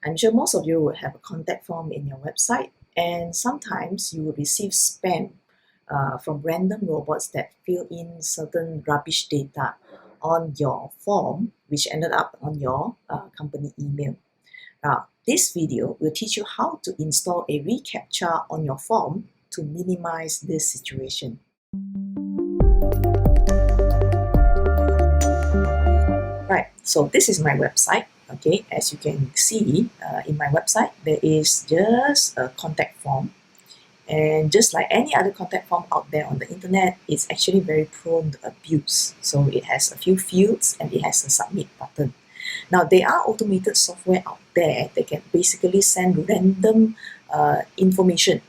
I'm sure most of you will have a contact form in your website, and sometimes you will receive spam from random robots that fill in certain rubbish data on your form, which ended up on your company email. Now, this video will teach you how to install a reCAPTCHA on your form to minimize this situation. Right, so this is my website. Okay, as you can see in my website, there is just a contact form. And just like any other contact form out there on the internet, it's actually very prone to abuse. So it has a few fields and it has a submit button. Now, there are automated software out there that can basically send random information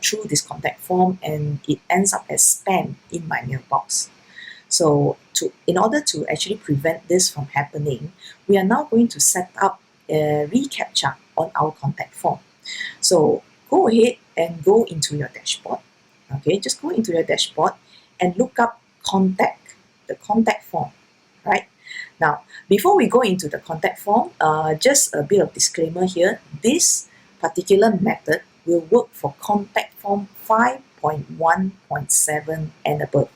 through this contact form, and it ends up as spam in my mailbox. So in order to actually prevent this from happening, we are now going to set up a reCAPTCHA on our contact form. So go ahead and go into your dashboard. Okay, just go into your dashboard and look up contact, the contact form, right? Now, before we go into the contact form, just a bit of disclaimer here. This particular method will work for contact form 5.1.7 and above.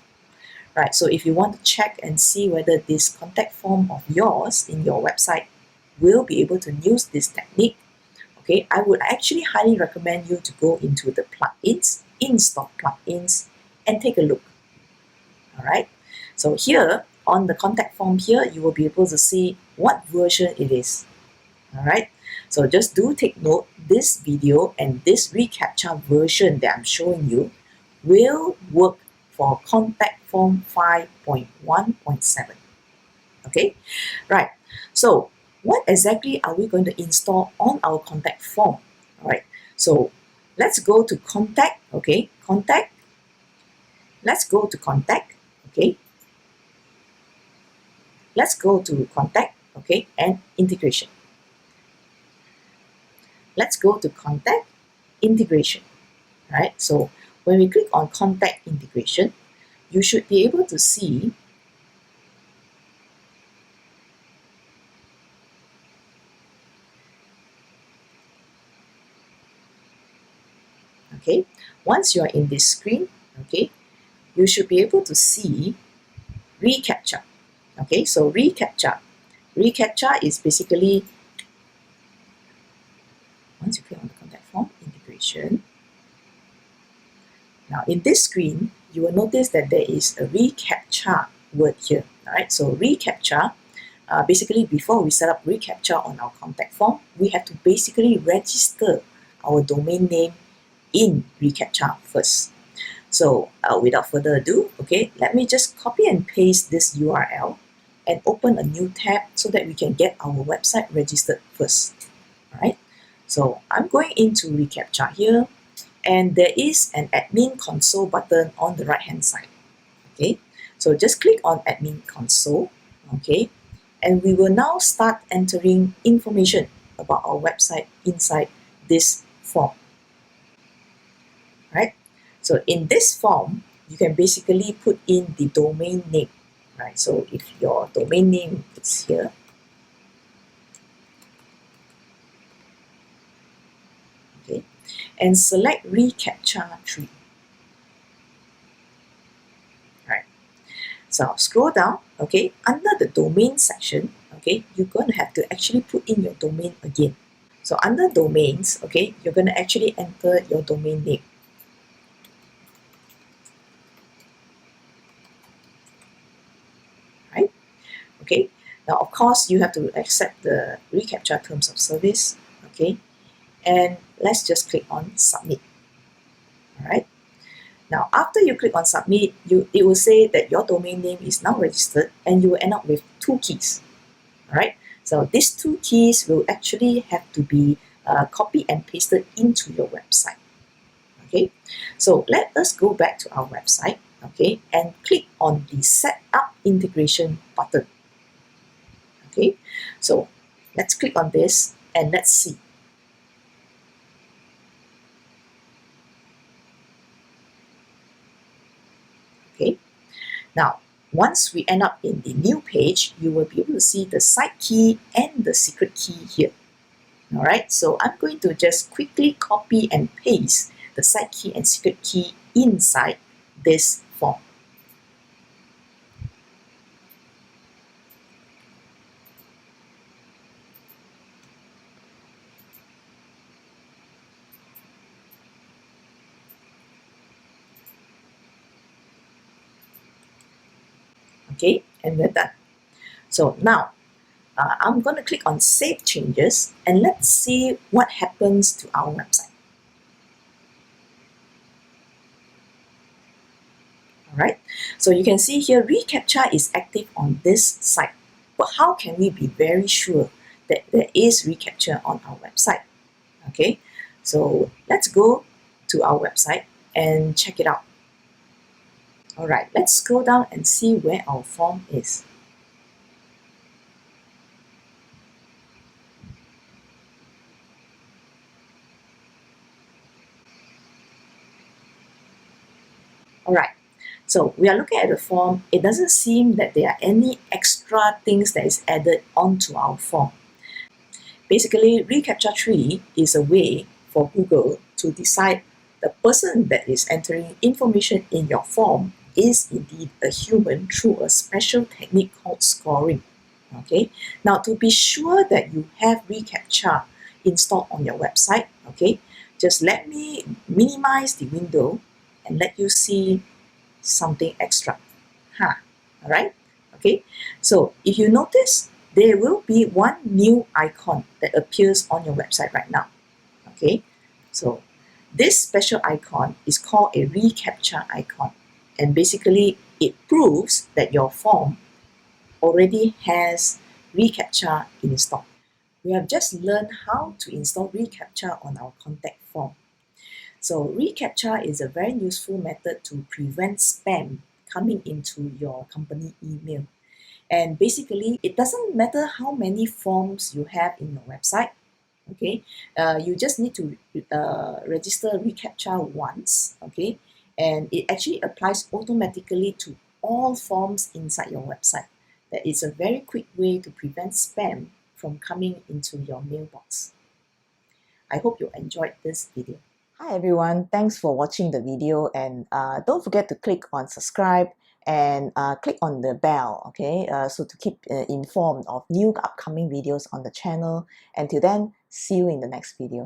Right, so if you want to check and see whether this contact form of yours in your website will be able to use this technique, okay, I would actually highly recommend you to go into the plugins, install plugins, and take a look. All right, so here on the contact form here, you will be able to see what version it is. All right, so just do take note, this video and this reCAPTCHA version that I'm showing you will work for contact form 5.1.7. Okay, right. So what exactly are we going to install on our contact form? All right, so let's go to contact. Okay, contact. Let's go to contact. Okay, let's go to contact. Okay, and integration. Let's go to contact integration. Right, so when we click on contact integration, you should be able to see okay, once you are in this screen, okay, you should be able to see reCAPTCHA. Okay, so reCAPTCHA is basically, once you click on the contact form integration, now in this screen you will notice that there is a reCAPTCHA word here. All right, so reCAPTCHA, basically before we set up reCAPTCHA on our contact form, we have to basically register our domain name in reCAPTCHA first. So without further ado, okay, let me just copy and paste this URL and open a new tab so that we can get our website registered first. All right, so I'm going into reCAPTCHA here, and there is an admin console button on the right hand side. Okay, so just click on admin console. Okay, and we will now start entering information about our website inside this form. Right, so in this form you can basically put in the domain name. Right, so if your domain name is here, okay, and select reCAPTCHA 3. Right, so scroll down. Okay, under the domain section, okay, you're going to have to actually put in your domain again. So under domains, okay, you're going to actually enter your domain name. Right, okay, now of course you have to accept the reCAPTCHA terms of service. Okay, and let's just click on submit. All right, now after you click on submit, it will say that your domain name is now registered, and you will end up with 2 keys. All right, so these 2 keys will actually have to be copied and pasted into your website. Okay, so let us go back to our website, okay, and click on the set up integration button. Okay, so let's click on this and let's see. Okay, now once we end up in the new page, you will be able to see the site key and the secret key here. All right, so I'm going to just quickly copy and paste the site key and secret key inside this form. Okay, and we're done. So now I'm going to click on Save Changes and let's see what happens to our website. All right, so you can see here reCAPTCHA is active on this site. But how can we be very sure that there is reCAPTCHA on our website? Okay, so let's go to our website and check it out. All right, let's scroll down and see where our form is. All right, so we are looking at the form. It doesn't seem that there are any extra things that is added onto our form. Basically, reCAPTCHA 3 is a way for Google to decide the person that is entering information in your form is indeed a human through a special technique called scoring. Okay, now to be sure that you have reCAPTCHA installed on your website, okay, just let me minimize the window and let you see something extra. All right, okay, so if you notice, there will be one new icon that appears on your website right now. Okay, so this special icon is called a reCAPTCHA icon, and basically it proves that your form already has reCAPTCHA installed. We have just learned how to install reCAPTCHA on our contact form. So reCAPTCHA is a very useful method to prevent spam coming into your company email. And basically, it doesn't matter how many forms you have in your website, okay? You just need to register reCAPTCHA once, okay? And it actually applies automatically to all forms inside your website. That is a very quick way to prevent spam from coming into your mailbox. I hope you enjoyed this video. Hi everyone, thanks for watching the video, and don't forget to click on subscribe and click on the bell, okay, so to keep informed of new upcoming videos on the channel. Until then, see you in the next video.